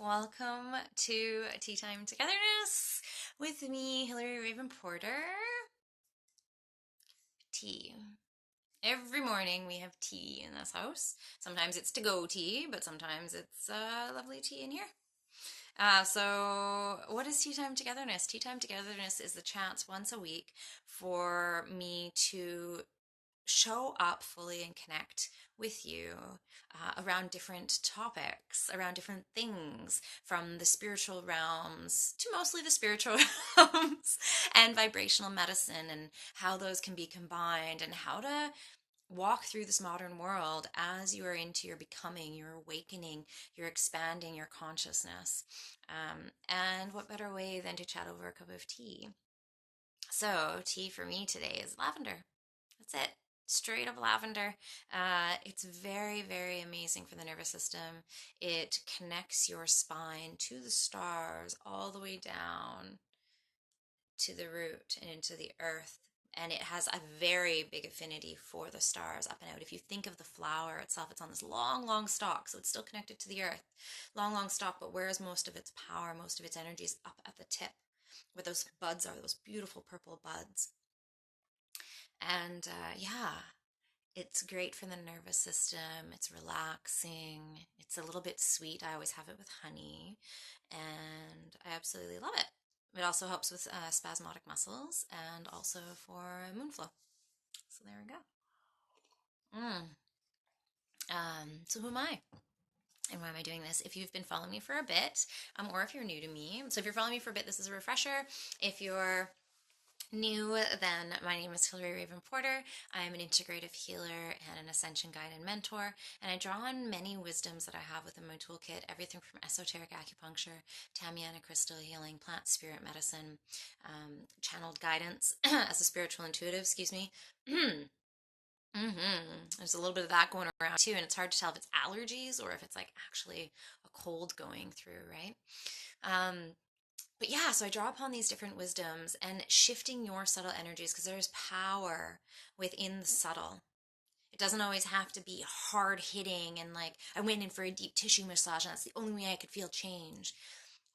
welcome to Tea Time Togetherness with me, Hillary Raven Porter. Tea. Every morning we have tea in this house. Sometimes it's to-go tea, but sometimes it's lovely tea in here. So what is Tea Time Togetherness? Tea Time Togetherness is the chance once a week for me to show up fully and connect with you around different topics, around different things, from the spiritual realms to mostly the spiritual realms and vibrational medicine, and how those can be combined, and how to walk through this modern world as you are into your becoming, your awakening, your expanding your consciousness. And what better way than to chat over a cup of tea? So, tea for me today is lavender. That's it. Straight up lavender. It's very, very amazing for the nervous system. It connects your spine to the stars, all the way down to the root and into the earth. And it has a very big affinity for the stars up and out. If you think of the flower itself, it's on this long, long stalk, so it's still connected to the earth. Long, long stalk, but whereas most of its power, most of its energy is up at the tip, where those buds are, those beautiful purple buds. And yeah, it's great for the nervous system. It's relaxing. It's a little bit sweet. I always have it with honey, and I absolutely love it. It also helps with spasmodic muscles and also for moon flow. So there we go. So who am I? And why am I doing this? If you've been following me for a bit, or if you're new to me, so if you're following me for a bit, this is a refresher. If you're new, then my name is Hillary Raven Porter. I am an integrative healer and an ascension guide and mentor, and I draw on many wisdoms that I have within my toolkit, everything from esoteric acupuncture, Tamiana crystal healing, plant spirit medicine, channeled guidance as a spiritual intuitive, excuse me. There's a little bit of that going around too, and it's hard to tell if it's allergies or if it's like actually a cold going through, right? Um, but yeah, so I draw upon these different wisdoms and shifting your subtle energies, because there's power within the subtle. It doesn't always have to be hard hitting and like I went in for a deep tissue massage and that's the only way I could feel change.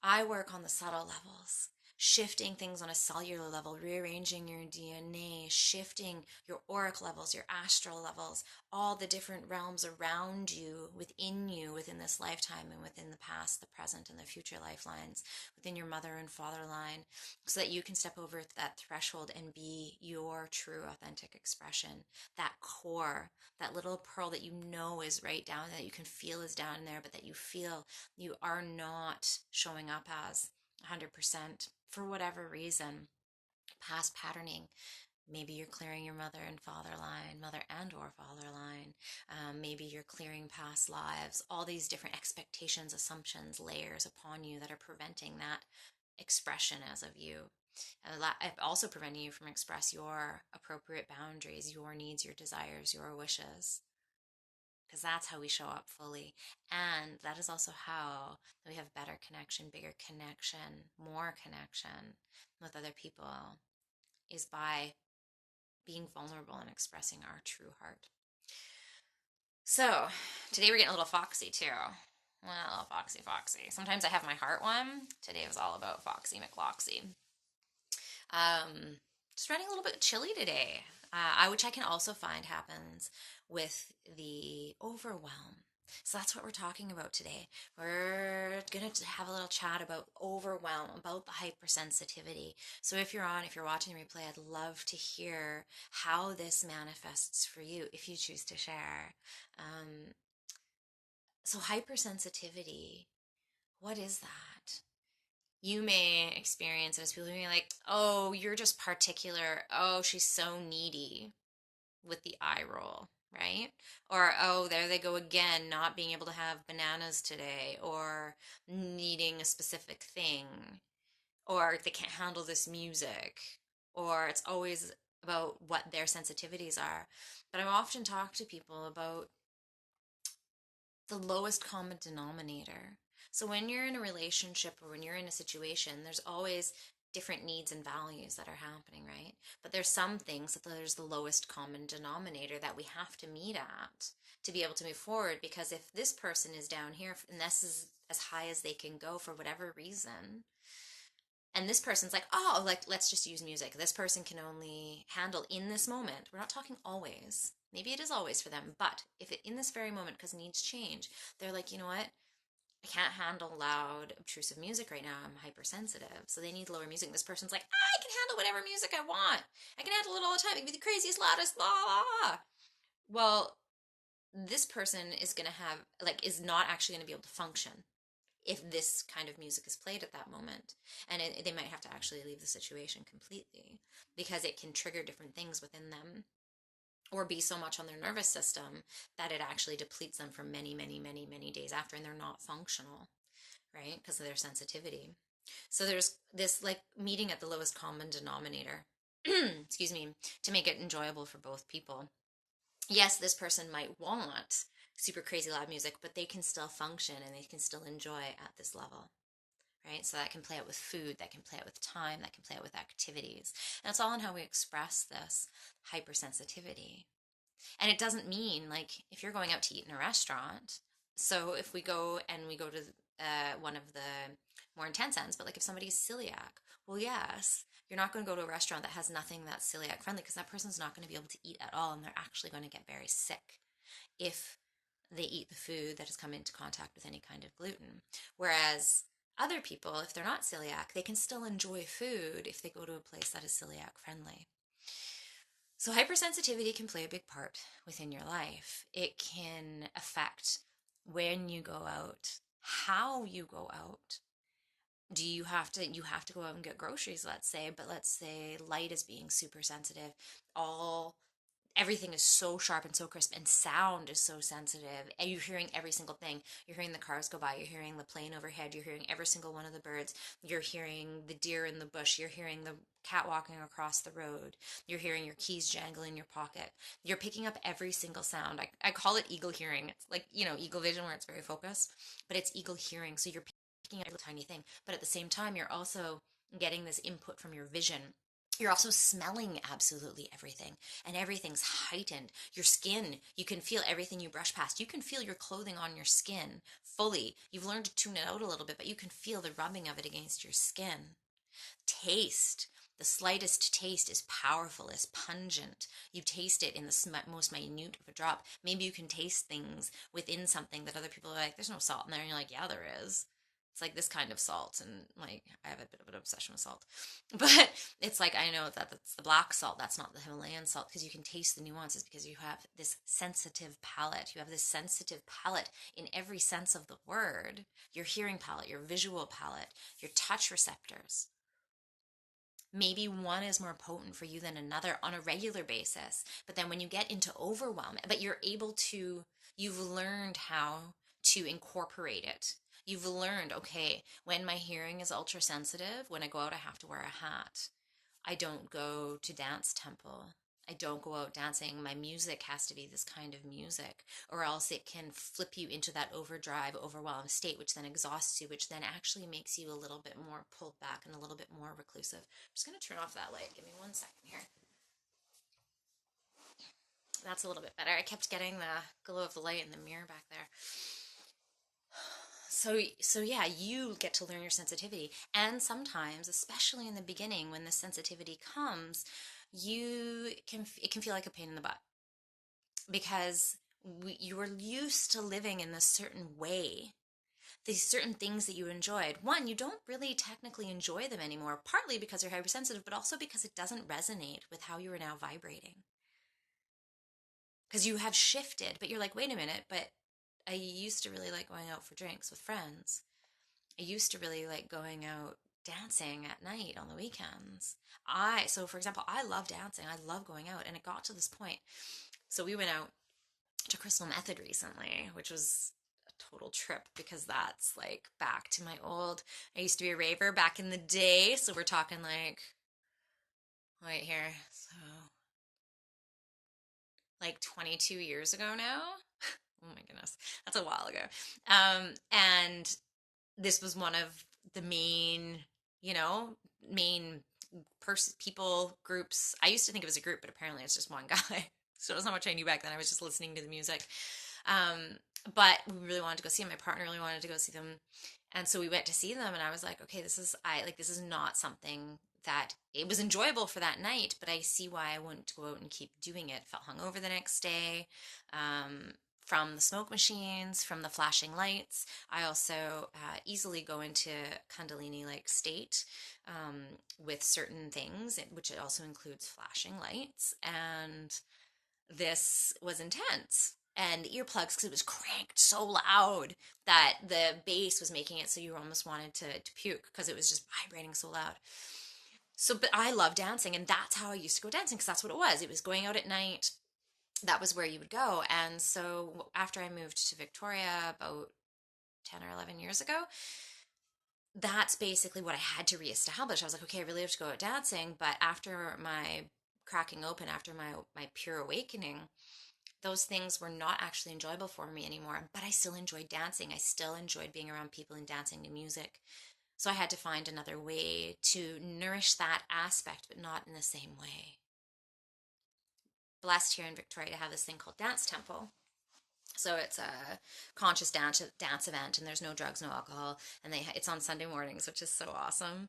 I work on the subtle levels, shifting things on a cellular level, rearranging your DNA, shifting your auric levels, your astral levels, all the different realms around you, within this lifetime and within the past, the present, and the future lifelines, within your mother and father line, so that you can step over that threshold and be your true, authentic expression, that core, that little pearl that you know is right down there, that you can feel is down there, but that you feel you are not showing up as 100% for whatever reason. Past patterning. Maybe you're clearing your mother and father line, mother and or father line. Maybe you're clearing past lives. All these different expectations, assumptions, layers upon you that are preventing that expression as of you. Also preventing you from express your appropriate boundaries, your needs, your desires, your wishes, because that's how we show up fully. And that is also how we have better connection, bigger connection, more connection with other people, is by being vulnerable and expressing our true heart. So today we're getting a little foxy too. Well, foxy, foxy. Sometimes I have my heart one. Today was all about Foxy McLoxy. Um, just running a little bit chilly today, which I can also find happens with the overwhelm. So that's what we're talking about today. We're going to have a little chat about overwhelm, about the hypersensitivity. So if you're watching the replay, I'd love to hear how this manifests for you if you choose to share. Um, so hypersensitivity, what is that? You may experience it as people being like, oh, you're just particular. Oh, she's so needy, with the eye roll, right? Or, oh, there they go again, not being able to have bananas today, or needing a specific thing, or they can't handle this music, or it's always about what their sensitivities are. But I often talk to people about the lowest common denominator. So when you're in a relationship or when you're in a situation, there's always different needs and values that are happening, right? But there's some things that there's the lowest common denominator that we have to meet at to be able to move forward. Because if this person is down here and this is as high as they can go for whatever reason, and this person's like, oh, like, let's just use music. This person can only handle in this moment. We're not talking always. Maybe it is always for them, but if it in this very moment, because needs change, they're like, you know what? I can't handle loud, obtrusive music right now. I'm hypersensitive. So they need lower music. This person's like, I can handle whatever music I want. I can handle it all the time. It can be the craziest, loudest, blah, blah, blah. Well, this person is going to have, like, is not actually going to be able to function if this kind of music is played at that moment. And they might have to actually leave the situation completely because it can trigger different things within them or be so much on their nervous system that it actually depletes them for many, many, many, many days after, and they're not functional, right? Because of their sensitivity. So there's this like meeting at the lowest common denominator, excuse me, to make it enjoyable for both people. Yes, this person might want super crazy loud music, but they can still function and they can still enjoy at this level, right? So that can play out with food, that can play out with time, that can play out with activities. And it's all in how we express this hypersensitivity. And it doesn't mean like if you're going out to eat in a restaurant. So if we go to one of the more intense ends, but like if somebody's celiac, well, yes, you're not going to go to a restaurant that has nothing that's celiac friendly because that person's not going to be able to eat at all, and they're actually going to get very sick if they eat the food that has come into contact with any kind of gluten. Whereas other people, if they're not celiac, they can still enjoy food if they go to a place that is celiac friendly. So, hypersensitivity can play a big part within your life. It can affect when you go out, how you go out. Do you have to go out and get groceries, let's say, but let's say light is being super sensitive. All Everything is so sharp and so crisp, and sound is so sensitive, and you're hearing every single thing. You're hearing the cars go by, you're hearing the plane overhead, you're hearing every single one of the birds, you're hearing the deer in the bush, you're hearing the cat walking across the road, you're hearing your keys jangle in your pocket, you're picking up every single sound. I call it eagle hearing. It's like, eagle vision where it's very focused, but it's eagle hearing. So you're picking up every tiny thing, but at the same time you're also getting this input from your vision. You're also smelling absolutely everything, and everything's heightened. Your skin, you can feel everything you brush past. You can feel your clothing on your skin fully. You've learned to tune it out a little bit, but you can feel the rubbing of it against your skin. Taste. The slightest taste is powerful, is pungent. You taste it in the most minute of a drop. Maybe you can taste things within something that other people are like, there's no salt in there. And you're like, yeah, there is. It's like this kind of salt. And like, I have a bit of an obsession with salt. But it's like, I know that that's the black salt. That's not the Himalayan salt, because you can taste the nuances because you have this sensitive palate. You have this sensitive palate in every sense of the word: your hearing palate, your visual palate, your touch receptors. Maybe one is more potent for you than another on a regular basis. But then when you get into overwhelm, but you've learned how to incorporate it. You've learned, okay, when my hearing is ultra sensitive, when I go out, I have to wear a hat. I don't go to dance temple. I don't go out dancing. My music has to be this kind of music, or else it can flip you into that overdrive, overwhelmed state, which then exhausts you, which then actually makes you a little bit more pulled back and a little bit more reclusive. I'm just going to turn off that light. Give me 1 second here. That's a little bit better. I kept getting the glow of the light in the mirror back there. So yeah, you get to learn your sensitivity. And sometimes, especially in the beginning when the sensitivity comes, it can feel like a pain in the butt because you were used to living in this certain way, these certain things that you enjoyed. One, you don't really technically enjoy them anymore, partly because you're hypersensitive, but also because it doesn't resonate with how you are now vibrating. Because you have shifted, but you're like, wait a minute, but I used to really like going out for drinks with friends. I used to really like going out dancing at night on the weekends. So for example, I love dancing. I love going out. And it got to this point. So we went out to Crystal Method recently, which was a total trip because that's like back to my I used to be a raver back in the day. So we're talking like, wait here. So like 22 years ago now. Oh my goodness. That's a while ago. And this was one of the main, you know, main people groups. I used to think it was a group, but apparently it's just one guy. So that's how much I knew back then. I was just listening to the music. Um, but we really wanted to go see them. My partner really wanted to go see them. And so we went to see them and I was like, okay, this is not something that it was enjoyable for that night, but I see why I wouldn't go out and keep doing it. Felt hungover the next day. From the smoke machines, from the flashing lights. I also easily go into Kundalini like state with certain things, which it also includes flashing lights. And this was intense. And the earplugs, because it was cranked so loud that the bass was making it so you almost wanted to puke because it was just vibrating so loud. So, but I love dancing, and that's how I used to go dancing because that's what it was. It was going out at night. That was where you would go. And so after I moved to Victoria about 10 or 11 years ago, that's basically what I had to reestablish. I was like, okay, I really have to go out dancing. But after my cracking open, after my pure awakening, those things were not actually enjoyable for me anymore. But I still enjoyed dancing. I still enjoyed being around people and dancing to music. So I had to find another way to nourish that aspect, but not in the same way. Blessed here in Victoria to have this thing called Dance Temple. So it's a conscious dance event, and there's no drugs, no alcohol, and it's on Sunday mornings, which is so awesome.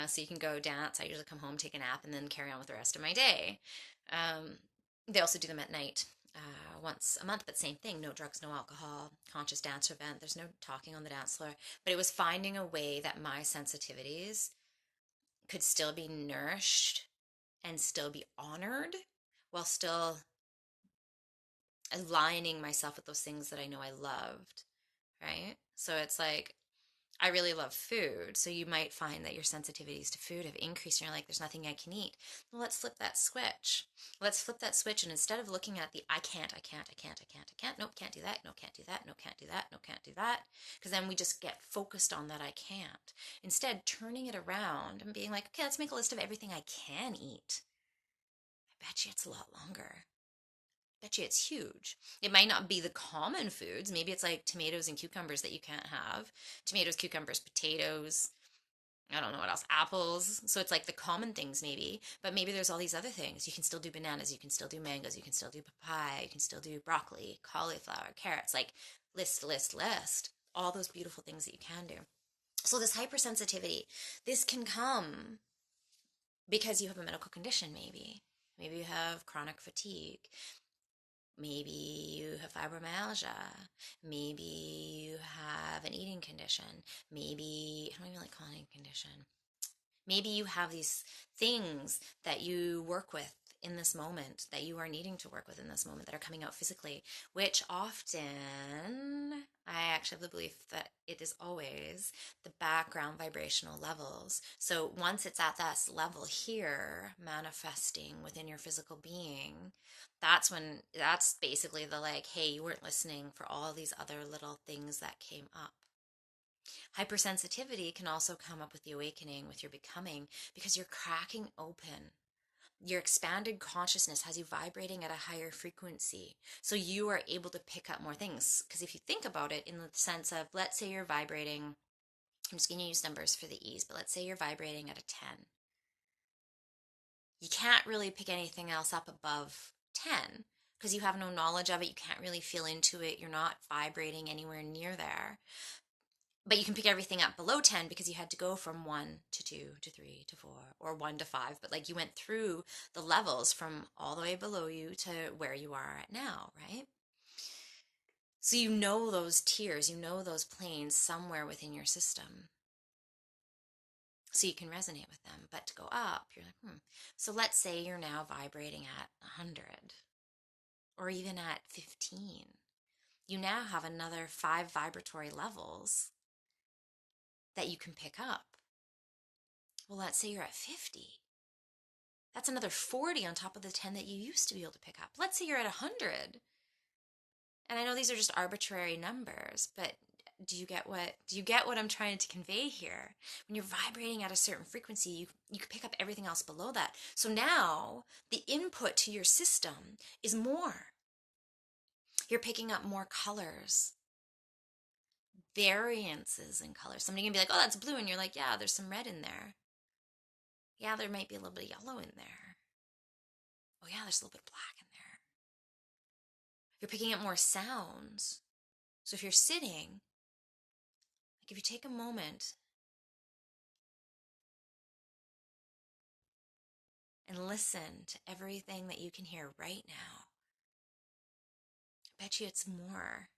So you can go dance. I usually come home, take a nap, and then carry on with the rest of my day. Um, they also do them at night, once a month, but same thing: no drugs, no alcohol, conscious dance event. There's no talking on the dance floor, but it was finding a way that my sensitivities could still be nourished and still be honored while still aligning myself with those things that I know I loved, right? So it's like, I really love food. So you might find that your sensitivities to food have increased and you're like, there's nothing I can eat. Well, let's flip that switch. Let's flip that switch. And instead of looking at the I can't, nope, can't do that, no, can't do that, no, can't do that, no, can't do that, because then we just get focused on that I can't. Instead, turning it around and being like, okay, let's make a list of everything I can eat. I bet you it's a lot longer. Bet you it's huge. It might not be the common foods. Maybe it's like tomatoes and cucumbers that you can't have. Tomatoes, cucumbers, potatoes. I don't know what else. Apples. So it's like the common things maybe, but maybe there's all these other things. You can still do bananas, you can still do mangoes, you can still do papaya, you can still do broccoli, cauliflower, carrots. Like list. All those beautiful things that you can do. So this hypersensitivity, this can come because you have a medical condition maybe. Maybe you have chronic fatigue. Maybe you have fibromyalgia. Maybe you have an eating condition. Maybe, I don't even like calling it a condition. Maybe you have these things that you work with in this moment, that you are needing to work with in this moment, that are coming out physically, which often, I actually have the belief that it is always the background vibrational levels. So once it's at that level here, manifesting within your physical being, that's basically the like, hey, you weren't listening for all these other little things that came up. Hypersensitivity can also come up with the awakening, with your becoming, because you're cracking open. Your expanded consciousness has you vibrating at a higher frequency. So you are able to pick up more things. Because if you think about it in the sense of, let's say you're vibrating, I'm just going to use numbers for the ease, but let's say you're vibrating at a 10. You can't really pick anything else up above 10 because you have no knowledge of it. You can't really feel into it. You're not vibrating anywhere near there. But you can pick everything up below 10 because you had to go from 1 to 2 to 3 to 4 or 1 to 5. But like you went through the levels from all the way below you to where you are at now, right? So you know those tiers, you know those planes somewhere within your system. So you can resonate with them. But to go up, you're like, So let's say you're now vibrating at 100 or even at 15. You now have another 5 vibratory levels that you can pick up. Well, let's say you're at 50. That's another 40 on top of the 10 that you used to be able to pick up. Let's say you're at 100. And I know these are just arbitrary numbers, but do you get what I'm trying to convey here? When you're vibrating at a certain frequency, you can pick up everything else below that. So now the input to your system is more. You're picking up more colors, variances in color. Somebody can be like, oh, that's blue. And you're like, yeah, there's some red in there. Yeah, there might be a little bit of yellow in there. Oh, yeah, there's a little bit of black in there. You're picking up more sounds. So if you're sitting, like if you take a moment and listen to everything that you can hear right now, I bet you it's more,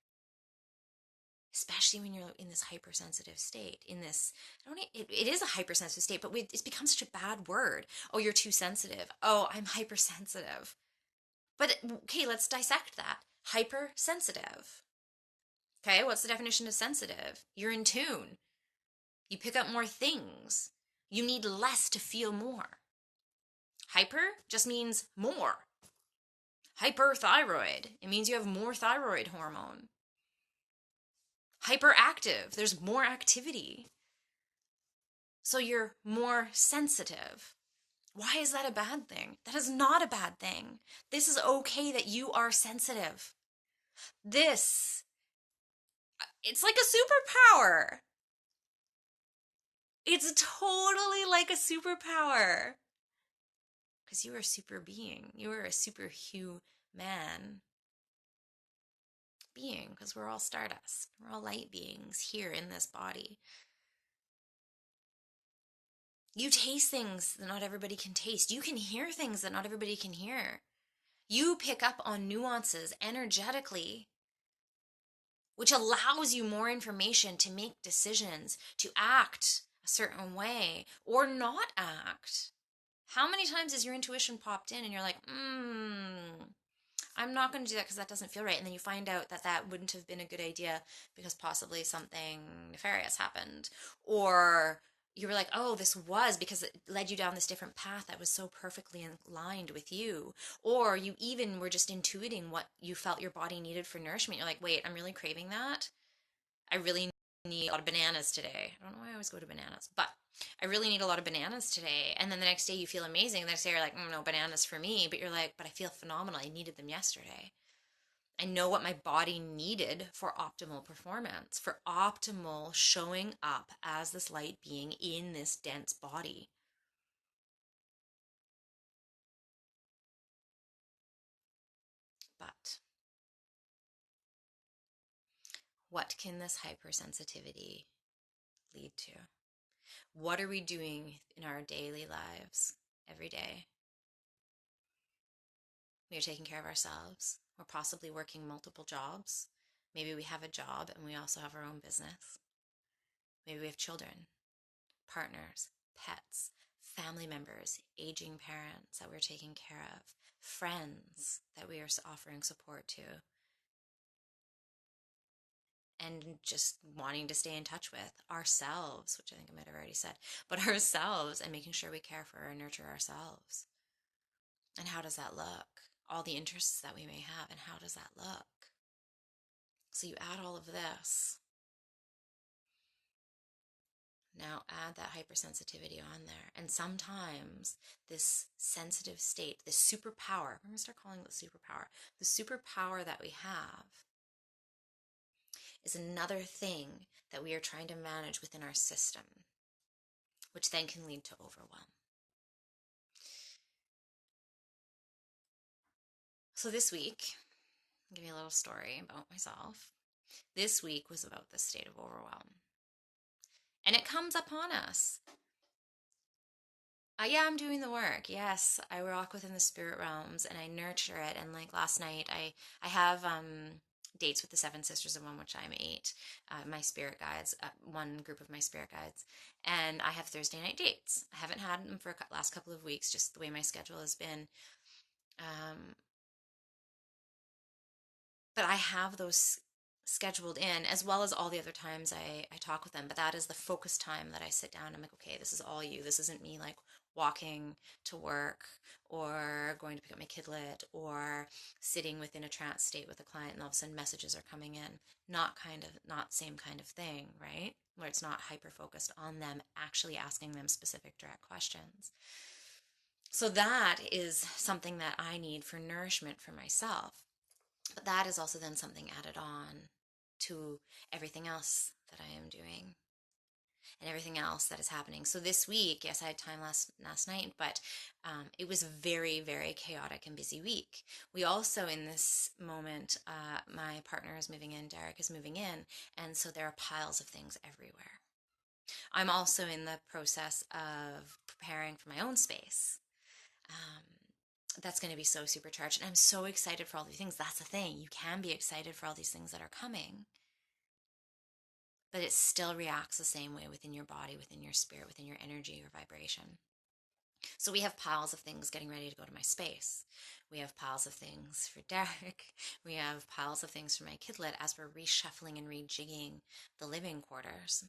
especially when you're in this hypersensitive state. In this, I don't, it is a hypersensitive state, but it's become such a bad word. Oh, you're too sensitive. Oh, I'm hypersensitive. But okay, let's dissect that. Hypersensitive. Okay, what's the definition of sensitive? You're in tune. You pick up more things. You need less to feel more. Hyper just means more. Hyperthyroid, it means you have more thyroid hormone. Hyperactive, there's more activity. So you're more sensitive. Why is that a bad thing? That is not a bad thing. This is okay that you are sensitive. This, it's like a superpower. It's totally like a superpower. Because you are a super being. You are a superhuman being. Because we're all stardust. We're all light beings here in this body. You taste things that not everybody can taste. You can hear things that not everybody can hear. You pick up on nuances energetically, which allows you more information to make decisions, to act a certain way or not act. How many times has your intuition popped in and you're like, I'm not going to do that because that doesn't feel right. And then you find out that that wouldn't have been a good idea because possibly something nefarious happened. Or you were like, oh, this was because it led you down this different path that was so perfectly aligned with you. Or you even were just intuiting what you felt your body needed for nourishment. You're like, wait, I'm really craving that. I really need a lot of bananas today. I don't know why I always go to bananas, but I really need a lot of bananas today. And then the next day you feel amazing. The next day you're like, no bananas for me. But you're like, but I feel phenomenal. I needed them yesterday. I know what my body needed for optimal performance, for optimal showing up as this light being in this dense body. But what can this hypersensitivity lead to? What are we doing in our daily lives every day? We are taking care of ourselves. We're possibly working multiple jobs. Maybe we have a job and we also have our own business. Maybe we have children, partners, pets, family members, aging parents that we're taking care of, friends that we are offering support to, and just wanting to stay in touch with ourselves, which I think I might have already said, but ourselves and making sure we care for and nurture ourselves. And how does that look? All the interests that we may have, and how does that look? So you add all of this. Now add that hypersensitivity on there. And sometimes this sensitive state, this superpower, I'm going to start calling it superpower. The superpower that we have is another thing that we are trying to manage within our system, which then can lead to overwhelm. So this week, I'll give you a little story about myself. This week was about the state of overwhelm. And it comes upon us. Yeah, I'm doing the work. Yes, I walk within the spirit realms and I nurture it. And like last night, I have dates with the Seven Sisters of One, which I'm eight, my spirit guides, one group of my spirit guides, and I have Thursday night dates. I haven't had them for the last couple of weeks, just the way my schedule has been. Um, but I have those scheduled in as well as all the other times I talk with them. But that is the focus time that I sit down. I'm like, okay, this is all you. This isn't me like walking to work or going to pick up my kidlet or sitting within a trance state with a client and all of a sudden messages are coming in. Not same kind of thing, right? Where it's not hyper focused on them, actually asking them specific direct questions. So that is something that I need for nourishment for myself. But that is also then something added on to everything else that I am doing and everything else that is happening. So this week, yes, I had time last night, but it was a very, very chaotic and busy week. We also, in this moment, my partner is moving in, Derek is moving in, and so there are piles of things everywhere. I'm also in the process of preparing for my own space. Um, that's going to be so supercharged, and I'm so excited for all these things. That's the thing. You can be excited for all these things that are coming, but it still reacts the same way within your body, within your spirit, within your energy or vibration. So we have piles of things getting ready to go to my space. We have piles of things for Derek. We have piles of things for my kidlet as we're reshuffling and rejigging the living quarters.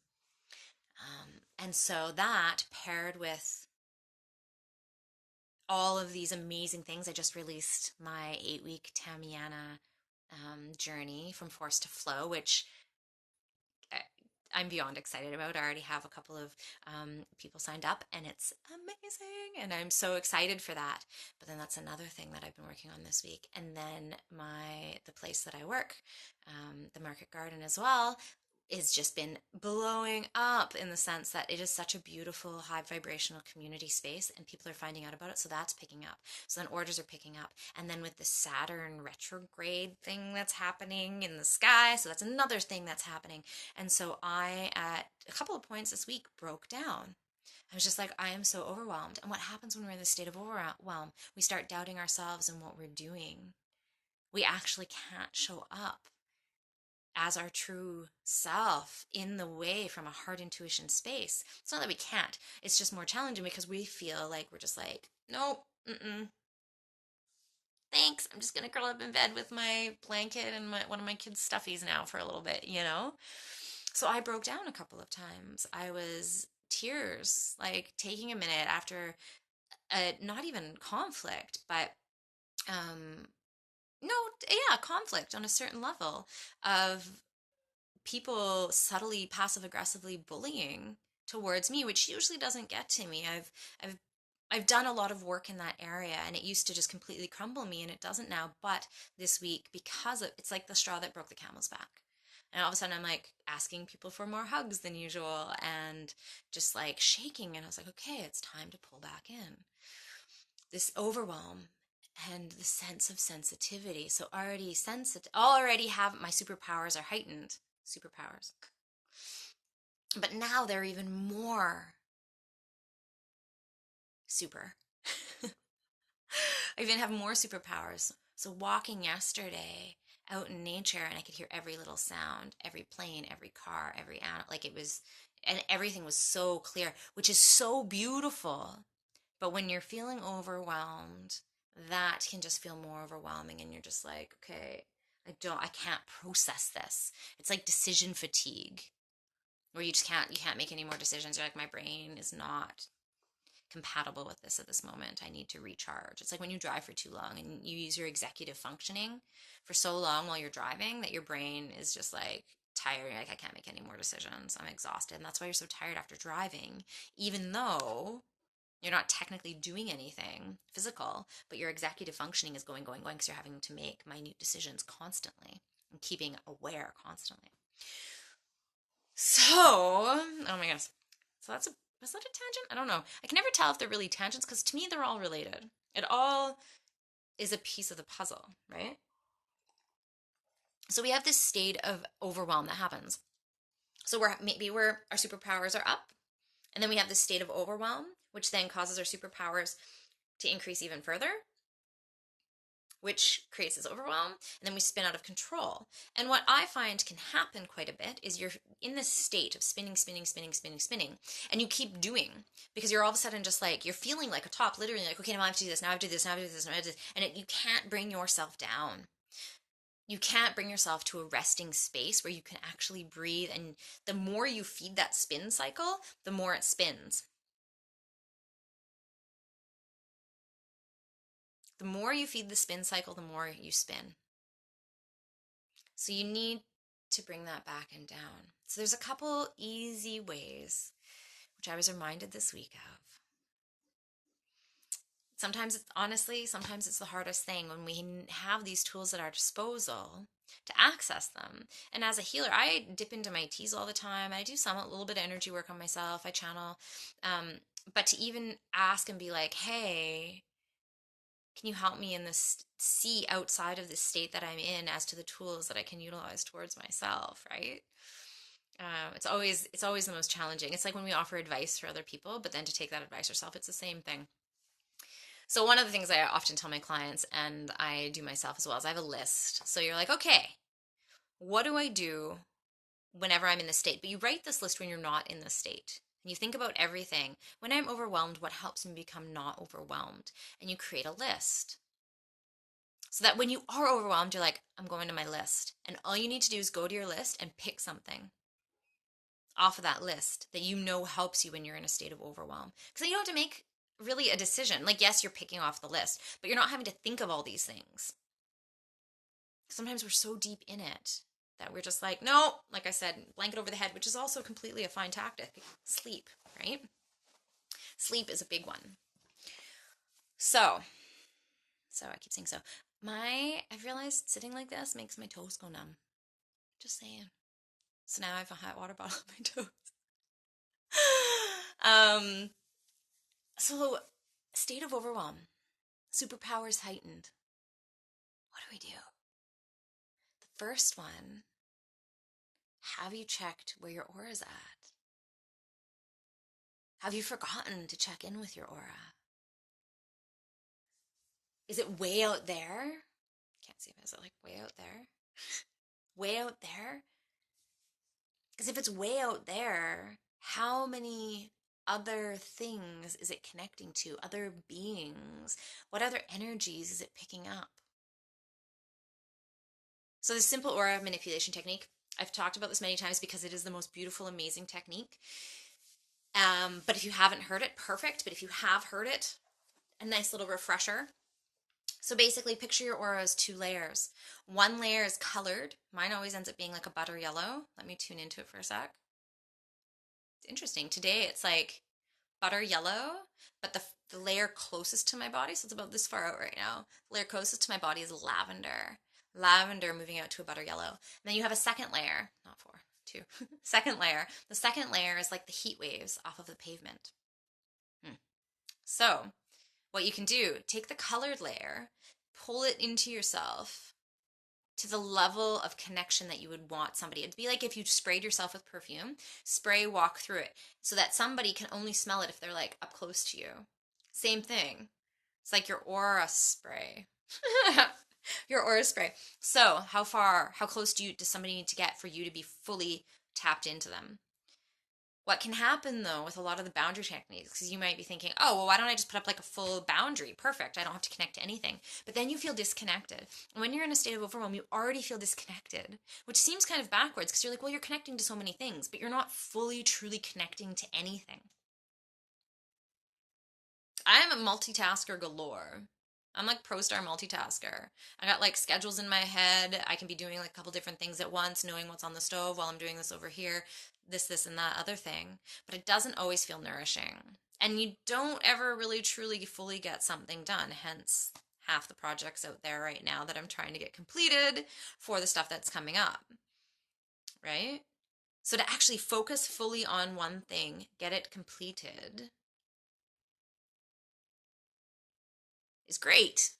And so that paired with all of these amazing things, I just released my 8-week Tamiana journey from force to flow, which I'm beyond excited about. I already have a couple of people signed up, and it's amazing, and I'm so excited for that. But then that's another thing that I've been working on this week. And then the place that I work, the Market Garden as well, has just been blowing up in the sense that it is such a beautiful, high vibrational community space, and people are finding out about it. So that's picking up. So then orders are picking up. And then with the Saturn retrograde thing that's happening in the sky, so that's another thing that's happening. And so I, at a couple of points this week, broke down. I was just like, I am so overwhelmed. And what happens when we're in the state of overwhelm? We start doubting ourselves and what we're doing. We actually can't show up as our true self in the way from a heart intuition space. It's not that we can't, it's just more challenging because we feel like we're just like, nope, thanks. I'm just gonna curl up in bed with my blanket and one of my kids' stuffies now for a little bit, you know? So I broke down a couple of times. I was tears, like taking a minute after not even conflict, but um, no, yeah, conflict on a certain level of people subtly passive aggressively bullying towards me, which usually doesn't get to me. I've I've done a lot of work in that area, and it used to just completely crumble me, and it doesn't now. But this week, because it's like the straw that broke the camel's back. And all of a sudden I'm like asking people for more hugs than usual and just like shaking, and I was like, okay, it's time to pull back in. This overwhelm and the sense of sensitivity. So already have my superpowers are heightened. Superpowers. But now they're even more super. I even have more superpowers. So walking yesterday out in nature, and I could hear every little sound, every plane, every car, every animal. Like it was, and everything was so clear, which is so beautiful. But when you're feeling overwhelmed, that can just feel more overwhelming, and you're just like, okay, I can't process this. It's like decision fatigue, where you can't make any more decisions. You're like, my brain is not compatible with this at this moment. I need to recharge. It's like when you drive for too long and you use your executive functioning for so long while you're driving that your brain is just like tired. You're like, I can't make any more decisions. I'm exhausted. And that's why you're so tired after driving, even though you're not technically doing anything physical, but your executive functioning is going, going, going because you're having to make minute decisions constantly and keeping aware constantly. So, oh my gosh. So was that a tangent? I don't know. I can never tell if they're really tangents because to me they're all related. It all is a piece of the puzzle, right? So we have this state of overwhelm that happens. So our superpowers are up, and then we have this state of overwhelm, which then causes our superpowers to increase even further, which creates this overwhelm, and then we spin out of control. And what I find can happen quite a bit is you're in this state of spinning, spinning, spinning, spinning, spinning, and you keep doing because you're all of a sudden just like you're feeling like a top, literally like, okay, now I have to do this, now I have to do this, now I have to do this, now I have to do this, and you can't bring yourself down. You can't bring yourself to a resting space where you can actually breathe. And the more you feed that spin cycle, the more it spins. The more you feed the spin cycle, the more you spin. So you need to bring that back and down. So there's a couple easy ways, which I was reminded this week of. Sometimes it's the hardest thing when we have these tools at our disposal to access them. And as a healer, I dip into my teas all the time. I do a little bit of energy work on myself. I channel. Um, but to even ask and be like, hey, can you help me in this, see outside of this state that I'm in as to the tools that I can utilize towards myself, right? It's always the most challenging. It's like when we offer advice for other people, but then to take that advice yourself, it's the same thing. So one of the things I often tell my clients, and I do myself as well, is I have a list. So you're like, okay, what do I do whenever I'm in this state? But you write this list when you're not in this state. And you think about everything. When I'm overwhelmed, what helps me become not overwhelmed? And you create a list. So that when you are overwhelmed, you're like, I'm going to my list. And all you need to do is go to your list and pick something off of that list that you know helps you when you're in a state of overwhelm. Because then you don't have to make really a decision. Like, yes, you're picking off the list, but you're not having to think of all these things. Sometimes we're so deep in it that we're just like, no, like I said, blanket over the head, which is also completely a fine tactic. Sleep, right? Sleep is a big one. So I keep saying so. I've realized sitting like this makes my toes go numb. Just saying. So now I have a hot water bottle on my toes. um, so state of overwhelm, superpowers heightened. What do we do? The first one, have you checked where your aura is at? Have you forgotten to check in with your aura? Is it way out there? Can't see if it's like way out there. Way out there? Because if it's way out there, how many other things is it connecting to? Other beings? What other energies is it picking up? So the simple aura manipulation technique, I've talked about this many times because it is the most beautiful, amazing technique. But if you haven't heard it, perfect. But if you have heard it, a nice little refresher. So basically, picture your aura as two layers. One layer is colored. Mine always ends up being like a butter yellow. Let me tune into it for a sec. It's interesting. Today it's like butter yellow, but the layer closest to my body, so it's about this far out right now, the layer closest to my body is lavender. Lavender moving out to a butter yellow. And then you have a second layer, not four, two. Second layer. The second layer is like the heat waves off of the pavement. So what you can do, take the colored layer, pull it into yourself to the level of connection that you would want somebody. It'd be like if you sprayed yourself with perfume, spray, walk through it so that somebody can only smell it if they're like up close to you. Same thing. It's like your aura spray. Your aura spray. So how close does somebody need to get for you to be fully tapped into them? What can happen though with a lot of the boundary techniques, because you might be thinking, oh, well, why don't I just put up like a full boundary? Perfect. I don't have to connect to anything. But then you feel disconnected. And when you're in a state of overwhelm, you already feel disconnected, which seems kind of backwards because you're like, well, you're connecting to so many things, but you're not fully, truly connecting to anything. I am a multitasker galore. I'm like pro star multitasker. I got like schedules in my head. I can be doing like a couple different things at once, knowing what's on the stove while I'm doing this over here, this, and that other thing. But it doesn't always feel nourishing. And you don't ever really truly fully get something done. Hence, half the projects out there right now that I'm trying to get completed for the stuff that's coming up. Right? So to actually focus fully on one thing, get it completed, is great.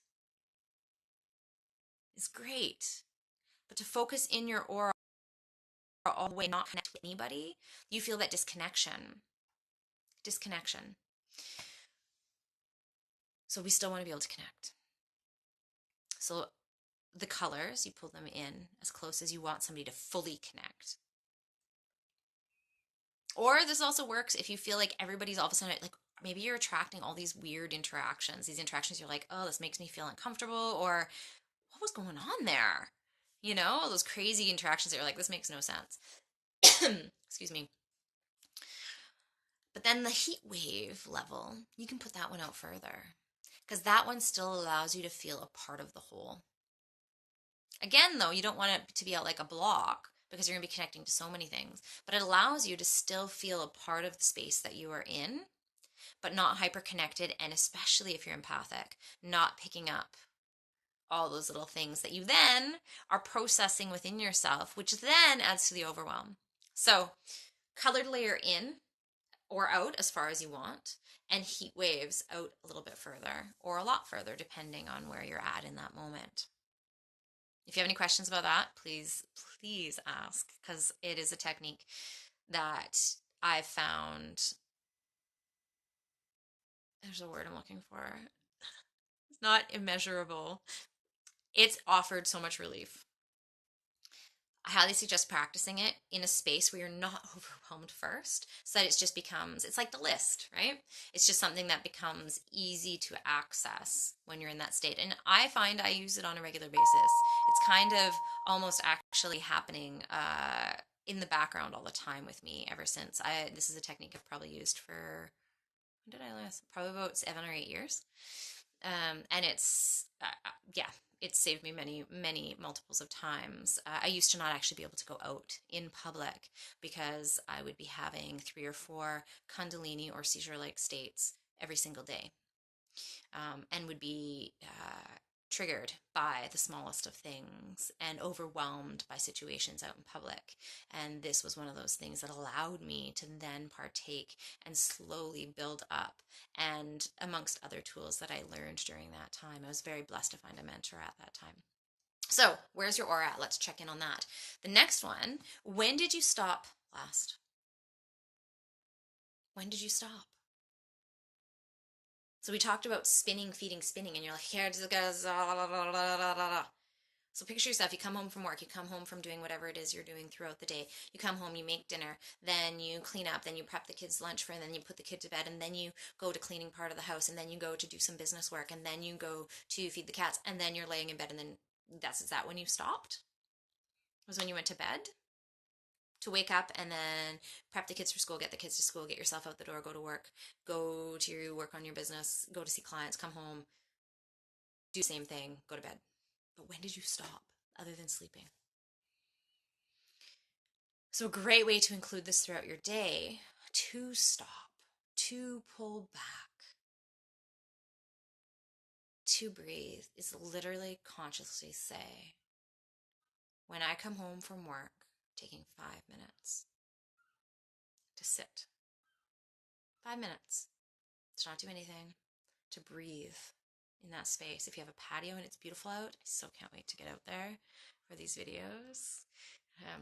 Is great. But to focus in your aura all the way, not connect with anybody, you feel that disconnection. Disconnection. So we still want to be able to connect. So the colors, you pull them in as close as you want somebody to fully connect. Or this also works if you feel like everybody's all of a sudden, like maybe you're attracting all these weird interactions. These interactions you're like, oh, this makes me feel uncomfortable, or what was going on there? You know, those crazy interactions that you're like, this makes no sense. Excuse me. But then the heat wave level, you can put that one out further because that one still allows you to feel a part of the whole. Again, though, you don't want it to be out like a block because you're going to be connecting to so many things, but it allows you to still feel a part of the space that you are in, but not hyper connected, and especially if you're empathic, not picking up all those little things that you then are processing within yourself, which then adds to the overwhelm. So, colored layer in or out as far as you want, and heat waves out a little bit further or a lot further, depending on where you're at in that moment. If you have any questions about that, please ask, because it is a technique that I've found. There's a word I'm looking for. It's not immeasurable. It's offered so much relief. I highly suggest practicing it in a space where you're not overwhelmed first, so that it just becomes, it's like the list, right? It's just something that becomes easy to access when you're in that state. And I find I use it on a regular basis. It's kind of almost actually happening in the background all the time with me ever since. This is a technique I've probably used for, when did I last? Probably about 7 or 8 years. And yeah, it's saved me many multiples of times. I used to not actually be able to go out in public because I would be having 3 or 4 Kundalini or seizure-like states every single day, and would be triggered by the smallest of things and overwhelmed by situations out in public. And this was one of those things that allowed me to then partake and slowly build up. And amongst other tools that I learned during that time, I was very blessed to find a mentor at that time. So, where's your aura at? Let's check in on that. The next one, when did you stop last? When did you stop? So we talked about spinning, feeding, spinning, and you're like, here it goes. So picture yourself, you come home from work, you come home from doing whatever it is you're doing throughout the day. You come home, you make dinner, then you clean up, then you prep the kids' lunch for, and then you put the kid to bed, and then you go to cleaning part of the house, and then you go to do some business work, and then you go to feed the cats, and then you're laying in bed, and then is that when you stopped? Was when you went to bed? To wake up and then prep the kids for school, get the kids to school, get yourself out the door, go to work, go to work on your business, go to see clients, come home, do the same thing, go to bed. But when did you stop other than sleeping? So a great way to include this throughout your day, to stop, to pull back, to breathe, is literally consciously say, when I come home from work, taking 5 minutes to sit. 5 minutes to not do anything, to breathe in that space. If you have a patio and it's beautiful out, I so can't wait to get out there for these videos.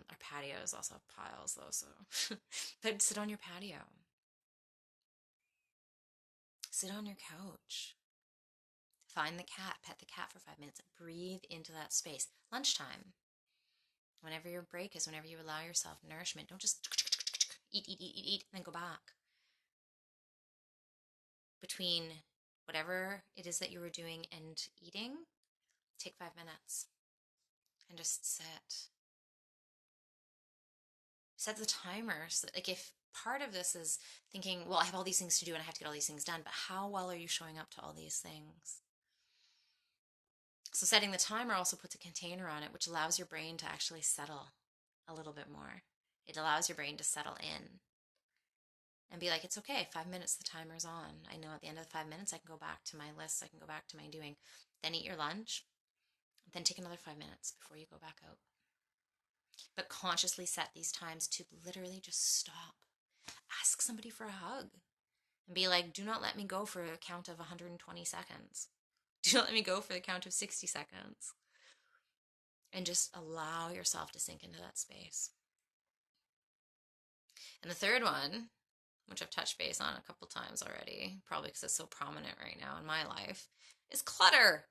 Our patios also have piles though, so but sit on your patio. Sit on your couch. Find the cat, pet the cat for 5 minutes, breathe into that space. Lunchtime, whenever your break is, whenever you allow yourself nourishment, don't just eat, and then go back. Between whatever it is that you were doing and eating, take 5 minutes and just sit. Set the timer. So, like, if part of this is thinking, well, I have all these things to do and I have to get all these things done, but how well are you showing up to all these things? So setting the timer also puts a container on it, which allows your brain to actually settle a little bit more. It allows your brain to settle in and be like, it's okay, 5 minutes, the timer's on. I know at the end of the 5 minutes, I can go back to my list, I can go back to my doing. Then eat your lunch, then take another 5 minutes before you go back out. But consciously set these times to literally just stop. Ask somebody for a hug and be like, do not let me go for a count of 120 seconds. Do not let me go for the count of 60 seconds. And just allow yourself to sink into that space. And the third one, which I've touched base on a couple times already, probably because it's so prominent right now in my life, is clutter.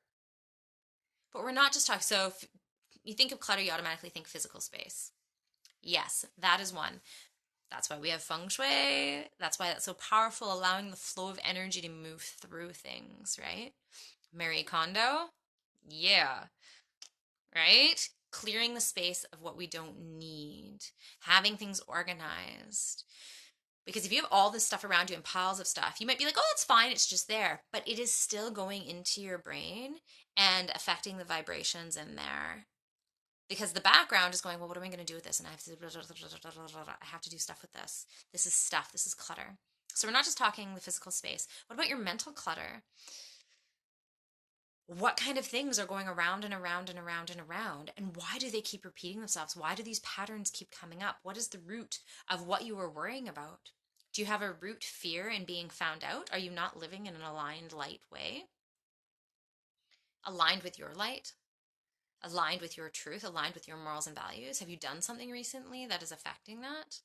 But we're not just talking, so if you think of clutter, you automatically think physical space. Yes, that is one. That's why we have feng shui. That's why that's so powerful, allowing the flow of energy to move through things, right? Marie Kondo, yeah, right? Clearing the space of what we don't need, having things organized. Because if you have all this stuff around you and piles of stuff, you might be like, oh, that's fine, it's just there. But it is still going into your brain and affecting the vibrations in there. Because the background is going, well, what am I going to do with this? And I have to do stuff with this. This is stuff, this is clutter. So we're not just talking the physical space. What about your mental clutter? What kind of things are going around and around and around and around? And why do they keep repeating themselves? Why do these patterns keep coming up? What is the root of what you are worrying about? Do you have a root fear in being found out? Are you not living in an aligned light way? Aligned with your light? Aligned with your truth? Aligned with your morals and values? Have you done something recently that is affecting that?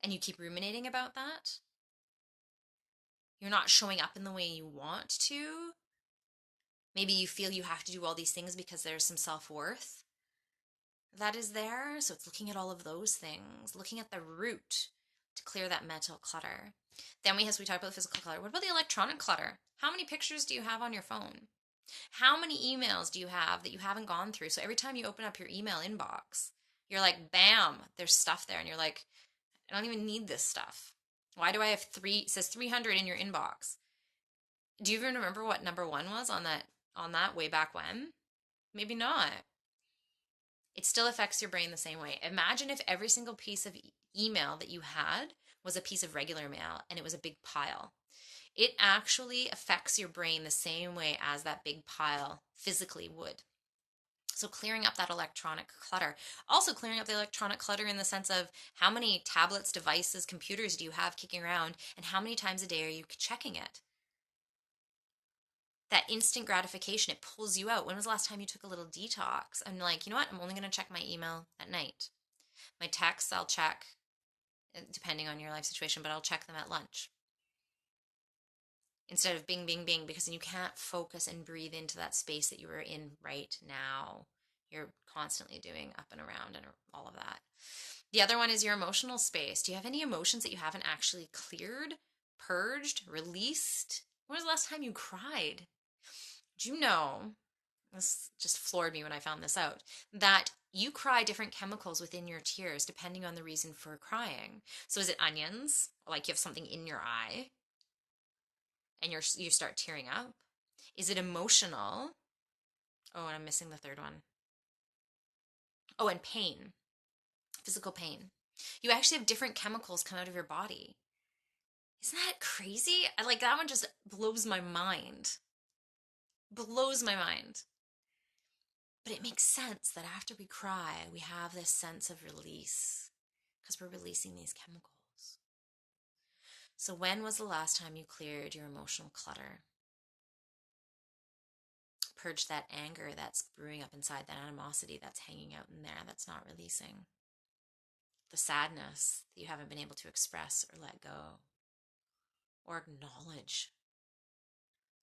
And you keep ruminating about that? You're not showing up in the way you want to? Maybe you feel you have to do all these things because there's some self-worth that is there. So it's looking at all of those things, looking at the root to clear that mental clutter. Then we talked about the physical clutter. What about the electronic clutter? How many pictures do you have on your phone? How many emails do you have that you haven't gone through? So every time you open up your email inbox, you're like, bam, there's stuff there. And you're like, I don't even need this stuff. Why do I have it says 300 in your inbox? Do you even remember what number one was on that way back when? Maybe not. It still affects your brain the same way. Imagine if every single piece of email that you had was a piece of regular mail and it was a big pile. It actually affects your brain the same way as that big pile physically would. So clearing up that electronic clutter. Also clearing up the electronic clutter in the sense of how many tablets, devices, computers do you have kicking around and how many times a day are you checking it? That instant gratification, it pulls you out. When was the last time you took a little detox? I'm like, you know what? I'm only going to check my email at night. My texts, I'll check, depending on your life situation, but I'll check them at lunch instead of bing, bing, bing, because then you can't focus and breathe into that space that you are in right now. You're constantly doing up and around and all of that. The other one is your emotional space. Do you have any emotions that you haven't actually cleared, purged, released? When was the last time you cried? Do you know, this just floored me when I found this out, that you cry different chemicals within your tears depending on the reason for crying. So is it onions, like you have something in your eye and you start tearing up? Is it emotional? Oh, and I'm missing the third one. Oh, and pain, physical pain. You actually have different chemicals come out of your body. Isn't that crazy? Like that one just blows my mind. Blows my mind. But it makes sense that after we cry, we have this sense of release because we're releasing these chemicals. So, when was the last time you cleared your emotional clutter? Purged that anger that's brewing up inside, that animosity that's hanging out in there that's not releasing, the sadness that you haven't been able to express or let go or acknowledge.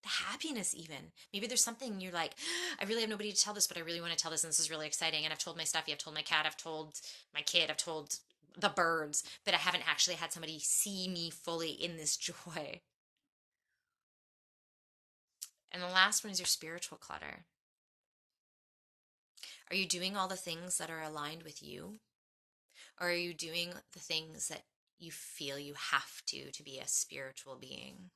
The happiness, even. Maybe there's something you're like, I really have nobody to tell this, but I really want to tell this, and this is really exciting. And I've told my stuffy, I've told my cat, I've told my kid, I've told the birds, but I haven't actually had somebody see me fully in this joy. And the last one is your spiritual clutter. Are you doing all the things that are aligned with you? Or are you doing the things that you feel you have to be a spiritual being?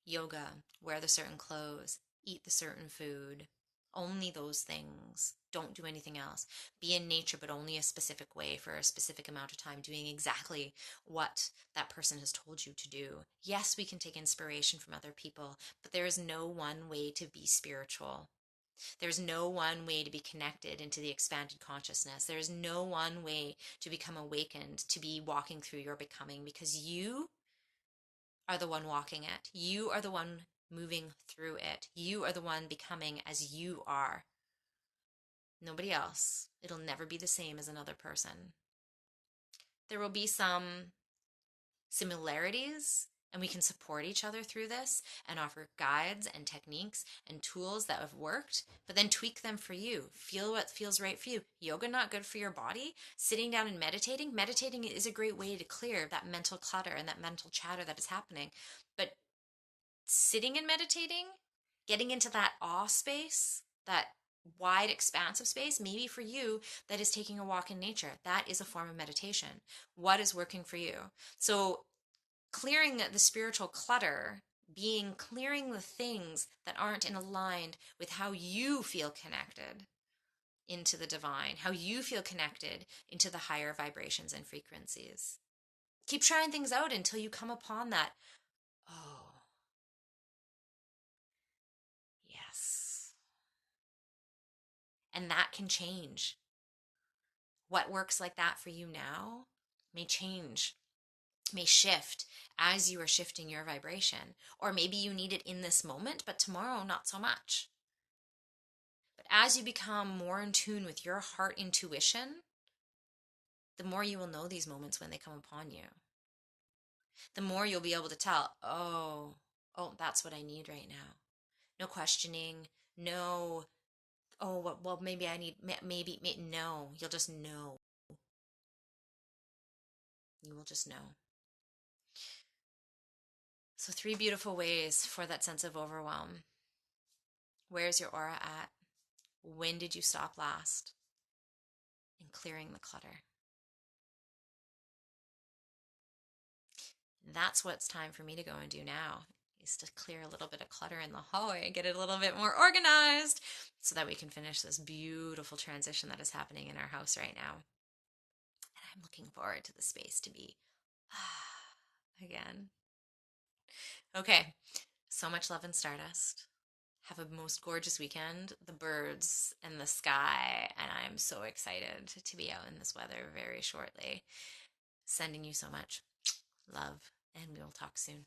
Yoga, wear the certain clothes, eat the certain food, only those things. Don't do anything else. Be in nature, but only a specific way for a specific amount of time, doing exactly what that person has told you to do. Yes, we can take inspiration from other people, but there is no one way to be spiritual. There's no one way to be connected into the expanded consciousness. There's no one way to become awakened, to be walking through your becoming, because you are the one walking it. You are the one moving through it. You are the one becoming as you are. Nobody else. It'll never be the same as another person. There will be some similarities, and we can support each other through this and offer guides and techniques and tools that have worked, but then tweak them for you. Feel what feels right for you. Yoga not good for your body. Sitting down and meditating is a great way to clear that mental clutter and that mental chatter that is happening. But sitting and meditating, getting into that awe space, that wide expanse of space, maybe for you, that is taking a walk in nature. That is a form of meditation. What is working for you? So clearing the spiritual clutter, clearing the things that aren't in aligned with how you feel connected. into the divine, how you feel connected into the higher vibrations and frequencies. Keep trying things out until you come upon that, oh, yes. And that can change. What works like that for you now may change, may shift as you are shifting your vibration. Or maybe you need it in this moment, but tomorrow, not so much. But as you become more in tune with your heart intuition, the more you will know these moments when they come upon you. The more you'll be able to tell, oh, that's what I need right now. No questioning, no, oh, well, maybe I need, maybe, no, you'll just know. You will just know. So, three beautiful ways for that sense of overwhelm. Where's your aura at? When did you stop last? And clearing the clutter. That's what it's time for me to go and do now, is to clear a little bit of clutter in the hallway and get it a little bit more organized so that we can finish this beautiful transition that is happening in our house right now. And I'm looking forward to the space to be again. Okay, so much love and stardust. Have a most gorgeous weekend, the birds and the sky, and I'm so excited to be out in this weather very shortly. Sending you so much love, and we will talk soon.